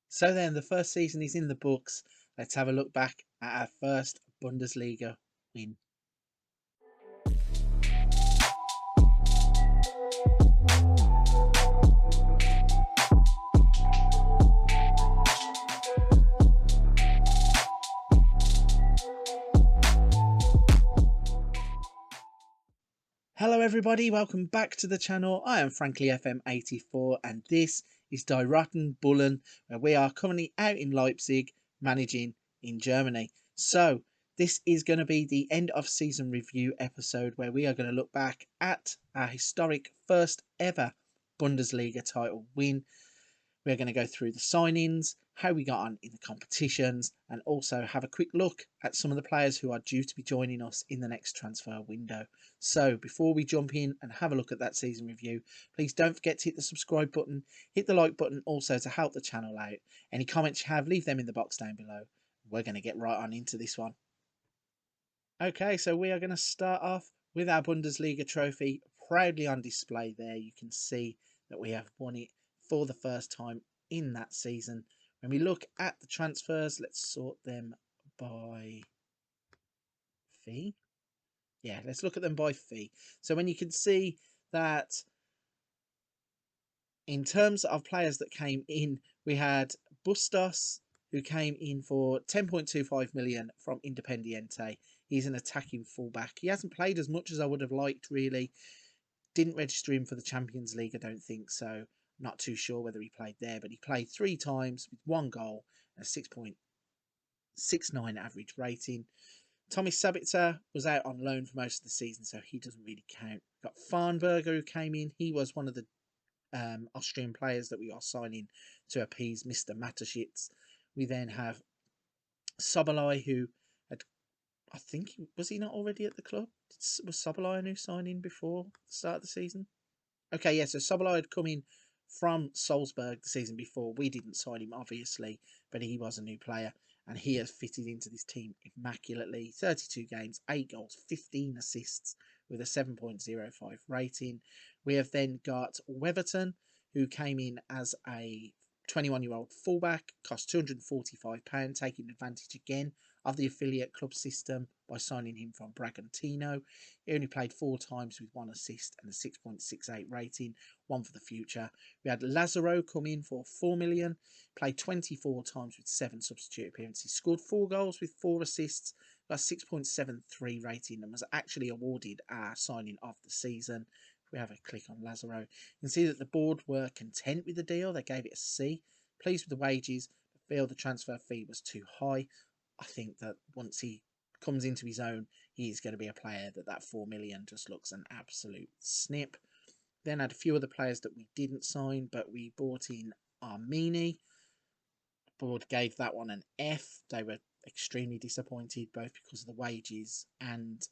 So then, the first season is in the books. Let's have a look back at our first Bundesliga win. Hello everybody, welcome back to the channel. I am Frankly FM84 and this is Die Rotten Bullen, where we are currently out in Leipzig managing in Germany. So this is going to be the end of season review episode where we are going to look back at our historic first ever Bundesliga title win. We're going to go through the signings, how we got on in the competitions, and also have a quick look at some of the players who are due to be joining us in the next transfer window. So before we jump in and have a look at that season review, please don't forget to hit the subscribe button, hit the like button also to help the channel out. Any comments you have, leave them in the box down below. We're going to get right on into this one. Okay, so we are going to start off with our Bundesliga trophy proudly on display there. You can see that we have won it for the first time in that season. When we look at the transfers, let's sort them by fee. Yeah, let's look at them by fee. So when you can see that in terms of players that came in, we had Bustos, who came in for 10.25 million from Independiente. He's an attacking fullback. He hasn't played as much as I would have liked, really. Didn't register him for the Champions League, I don't think so. Not too sure whether he played there, but he played 3 times with 1 goal and a 6.69 average rating. Tommy Sabitzer was out on loan for most of the season, so he doesn't really count. Got Farnberger, who came in. He was one of the Austrian players that we are signing to appease Mr. Mateschitz. We then have Sobolai, who had, I think, was he not already at the club? Was Sobolai a new signing before the start of the season? Okay, yeah, so Sobolai had come in from Salzburg the season before. We didn't sign him, obviously, but he was a new player, and he has fitted into this team immaculately. 32 games, 8 goals, 15 assists with a 7.05 rating. We have then got Weverton, who came in as a 21-year-old fullback, cost £245, taking advantage again of the affiliate club system by signing him from Bragantino. He only played 4 times with 1 assist and a 6.68 rating, one for the future. We had Lazaro come in for 4 million, played 24 times with 7 substitute appearances, scored 4 goals with 4 assists, got a 6.73 rating, and was actually awarded our signing of the season. If we have a click on Lazaro, you can see that the board were content with the deal. They gave it a C, pleased with the wages, but feel the transfer fee was too high. I think that once he comes into his own, he's going to be a player that 4 million just looks an absolute snip. Then had a few other players that we didn't sign, but we bought in Armini. Board gave that one an F. They were extremely disappointed, both because of the wages and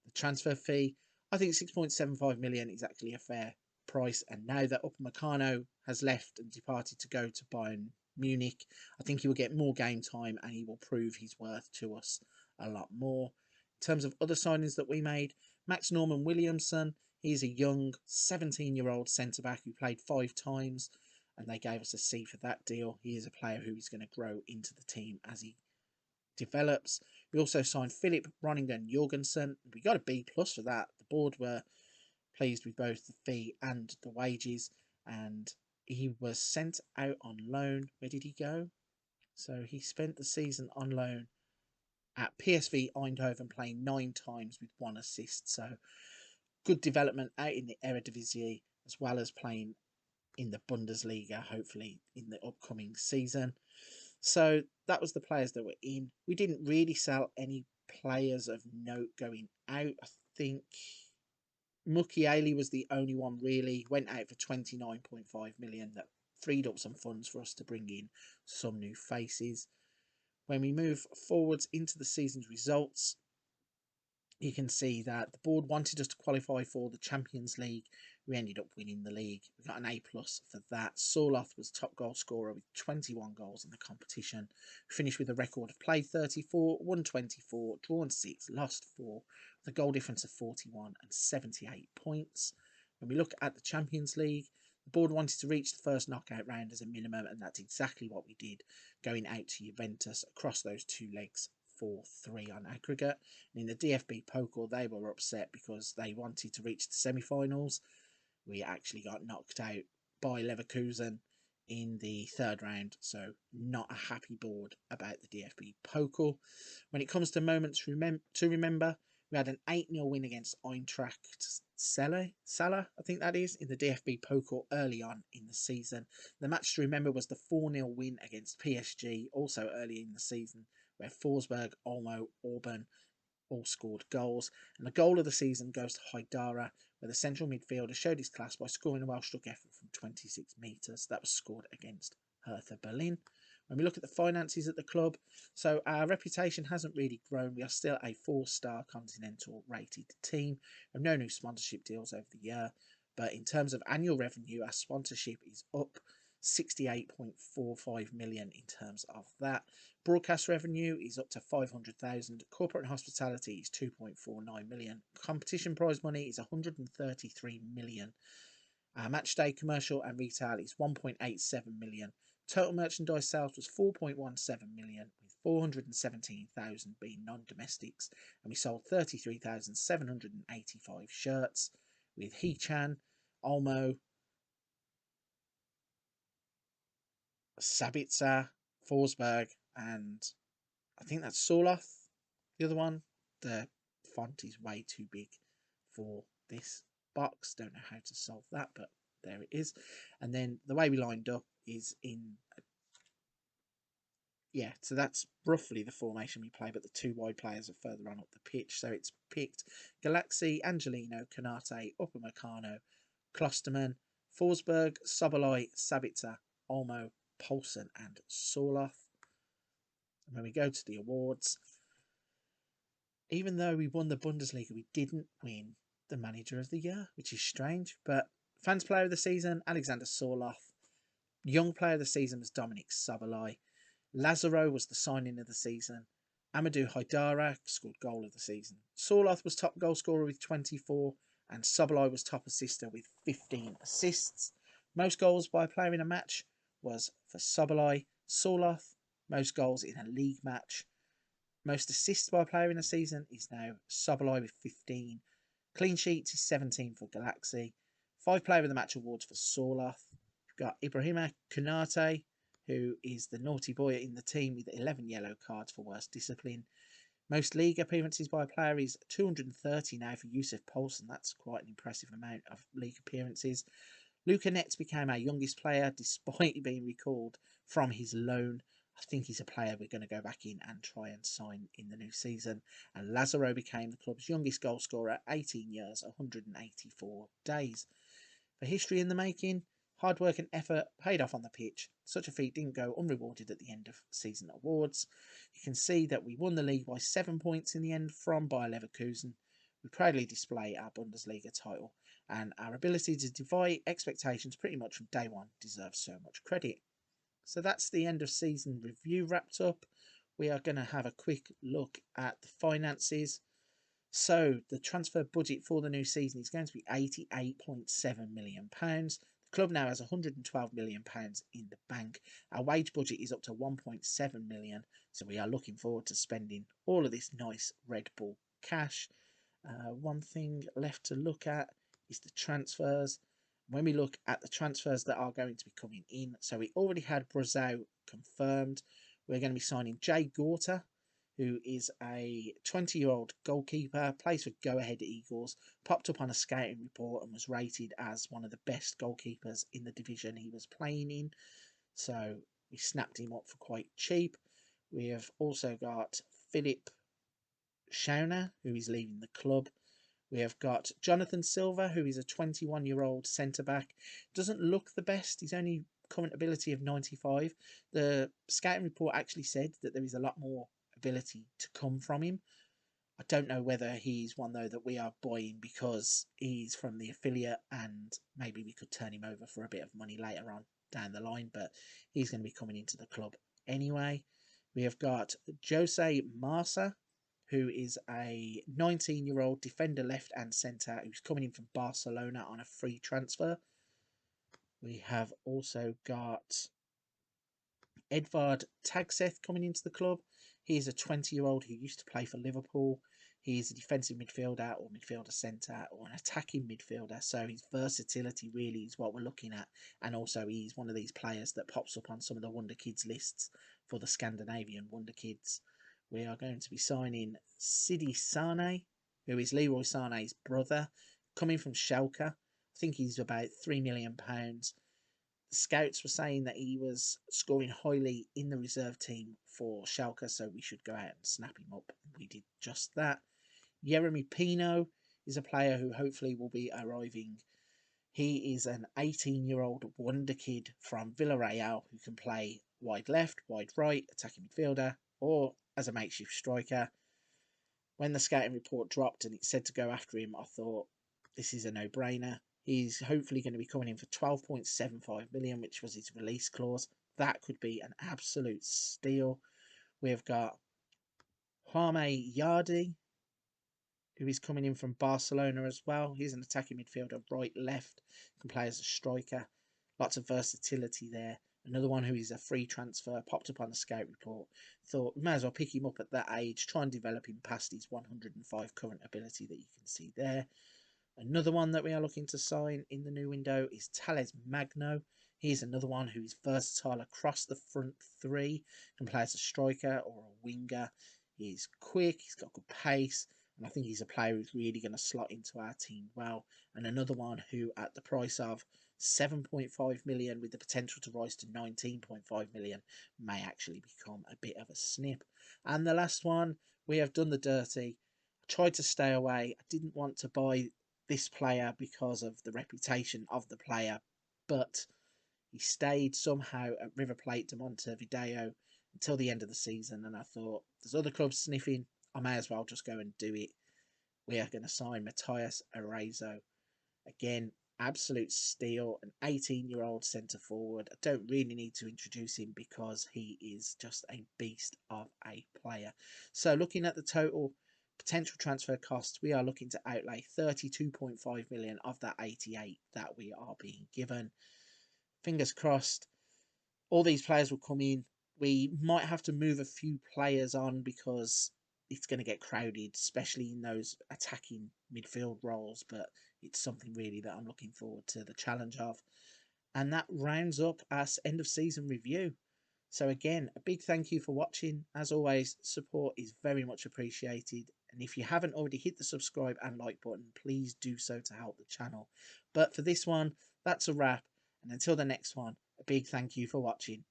the transfer fee. I think 6.75 million is actually a fair price. And now that Upamecano has left and departed to go to Bayern Munich, I think he will get more game time and he will prove his worth to us a lot more. In terms of other signings that we made, Max Norman Williamson, he's a young 17-year-old centre-back who played 5 times and they gave us a C for that deal. He is a player who is going to grow into the team as he develops. We also signed Philip Ronningen Jorgensen. We got a B plus for that. The board were pleased with both the fee and the wages, and he was sent out on loan. Where did he go? So he spent the season on loan at PSV Eindhoven, playing 9 times with 1 assist. So good development out in the Eredivisie, as well as playing in the Bundesliga, hopefully in the upcoming season. So that was the players that were in. We didn't really sell any players of note going out. I think Mukiele was the only one really. Went out for 29.5 million. That freed up some funds for us to bring in some new faces. When we move forwards into the season's results, you can see that the board wanted us to qualify for the Champions League. We ended up winning the league. We got an A plus for that. Sorloth was top goal scorer with 21 goals in the competition. We finished with a record of play 34, won 24, drawn 6, lost 4, with a goal difference of 41 and 78 points. When we look at the Champions League, The board wanted to reach the first knockout round as a minimum, and that's exactly what we did, going out to Juventus across those two legs 4-3 on aggregate. And in the DFB Pokal, they were upset because they wanted to reach the semi-finals. We actually got knocked out by Leverkusen in the third round, so not a happy board about the DFB Pokal. When it comes to moments to remember, we had an 8-0 win against Eintracht Salah, I think that is, in the DFB Pokal early on in the season. The match to remember was the 4-0 win against PSG, also early in the season, where Forsberg, Olmo, Orban all scored goals. And the goal of the season goes to Haidara, where the central midfielder showed his class by scoring a well-struck effort from 26 metres. That was scored against Hertha Berlin. When we look at the finances at the club, so our reputation hasn't really grown. We are still a 4-star continental rated team. We have no new sponsorship deals over the year. But in terms of annual revenue, our sponsorship is up 68.45 million in terms of that. Broadcast revenue is up to 500,000. Corporate and hospitality is 2.49 million. Competition prize money is 133 million. Match day commercial and retail is 1.87 million. Total merchandise sales was 4.17 million, with 417,000 being non-domestics, and we sold 33,785 shirts with Hechan, Olmo, Sabitzer, Forsberg, and I think that's Soloth. The other one, the font is way too big for this box. Don't know how to solve that, but there it is. And then the way we lined up is in, yeah, so that's roughly the formation we play, but the two wide players are further on up the pitch. So it's picked Galaxy, Angelino, Canate, Upamecano, Klosterman, Forsberg, Sobolai, Sabitzer, Olmo, Poulsen, and Soloth. And when we go to the awards, even though we won the Bundesliga, we didn't win the Manager of the Year, which is strange. But Fans Player of the Season, Alexander Soloth. Young Player of the Season was Dominic Szoboszlai. Lazaro was the signing of the season. Amadou Haidara scored goal of the season. Soloth was top goal scorer with 24, and Szoboszlai was top assister with 15 assists. Most goals by a player in a match was for Szoboszlai. Soloth, most goals in a league match. Most assists by a player in a season is now Szoboszlai with 15. Clean sheets is 17 for Galaxy. 5 Player of the Match awards for Soloth. We've got Ibrahima Konate, who is the naughty boy in the team with 11 yellow cards for worst discipline. Most league appearances by a player is 230 now for Yussuf Poulsen. That's quite an impressive amount of league appearances. Luca Netz became our youngest player despite being recalled from his loan. I think he's a player we're going to go back in and try and sign in the new season. And Lazaro became the club's youngest goal scorer at 18 years, 184 days. For history in the making, hard work and effort paid off on the pitch. Such a feat didn't go unrewarded at the end of season awards. You can see that we won the league by 7 points in the end from Bayer Leverkusen. We proudly display our Bundesliga title, and our ability to defy expectations pretty much from day one deserves so much credit. So that's the end of season review wrapped up. We are going to have a quick look at the finances. So the transfer budget for the new season is going to be £88.7 million. The club now has £112 million in the bank. Our wage budget is up to £1.7 million. So we are looking forward to spending all of this nice Red Bull cash. One thing left to look at is the transfers. When we look at the transfers that are going to be coming in, so we already had Brazil confirmed. We're going to be signing Jay Gorta, who is a 20-year-old goalkeeper, plays for Go Ahead Eagles, popped up on a scouting report and was rated as one of the best goalkeepers in the division he was playing in. So we snapped him up for quite cheap. We have also got Philip Schauner, who is leaving the club. We have got Jonathan Silva, who is a 21-year-old centre-back. Doesn't look the best. He's only current ability of 95. The scouting report actually said that there is a lot more ability to come from him. I don't know whether he's one, though, that we are buying because he's from the affiliate and maybe we could turn him over for a bit of money later on down the line, but he's going to be coming into the club anyway. We have got Jose Marsa, who is a 19-year-old defender left and centre who's coming in from Barcelona on a free transfer. We have also got Edvard Tagseth coming into the club. He's a 20-year-old who used to play for Liverpool. He's a defensive midfielder or midfielder centre or an attacking midfielder. So his versatility really is what we're looking at. And also he's one of these players that pops up on some of the Wonder Kids lists for the Scandinavian Wonder Kids. We are going to be signing Sidi Sane, who is Leroy Sané's brother, coming from Schalke. I think he's about £3 million. The scouts were saying that he was scoring highly in the reserve team for Schalke, so we should go out and snap him up. We did just that. Yeremy Pino is a player who hopefully will be arriving. He is an 18-year-old wonder kid from Villarreal who can play wide left, wide right, attacking midfielder, or as a makeshift striker. When the scouting report dropped and it said to go after him, I thought this is a no-brainer. He's hopefully going to be coming in for 12.75 million, which was his release clause. That could be an absolute steal. We've got Jaime Yardi, who is coming in from Barcelona as well. He's an attacking midfielder, right, left, can play as a striker. Lots of versatility there. Another one who is a free transfer, popped up on the scout report. Thought, we may as well pick him up at that age, try and develop him past his 105 current ability that you can see there. Another one that we are looking to sign in the new window is Thales Magno. He's another one who is versatile across the front three, can play as a striker or a winger. He's quick, he's got good pace, and I think he's a player who's really going to slot into our team well. And another one who, at the price of 7.5 million with the potential to rise to 19.5 million, may actually become a bit of a snip. And the last one, we have done the dirty. I tried to stay away. I didn't want to buy this player because of the reputation of the player, but he stayed somehow at River Plate de Montevideo until the end of the season, and I thought, there's other clubs sniffing, I may as well just go and do it. We are going to sign Matías Araizo. Again, absolute steal, an 18-year-old centre forward. I don't really need to introduce him because he is just a beast of a player. So looking at the total potential transfer cost, we are looking to outlay 32.5 million of that 88 that we are being given. Fingers crossed, all these players will come in. We might have to move a few players on because it's going to get crowded, especially in those attacking midfield roles, but it's something really that I'm looking forward to the challenge of. And that rounds up our end of season review. So again, a big thank you for watching. As always, support is very much appreciated. And if you haven't already hit the subscribe and like button, please do so to help the channel. But for this one, that's a wrap. And until the next one, a big thank you for watching.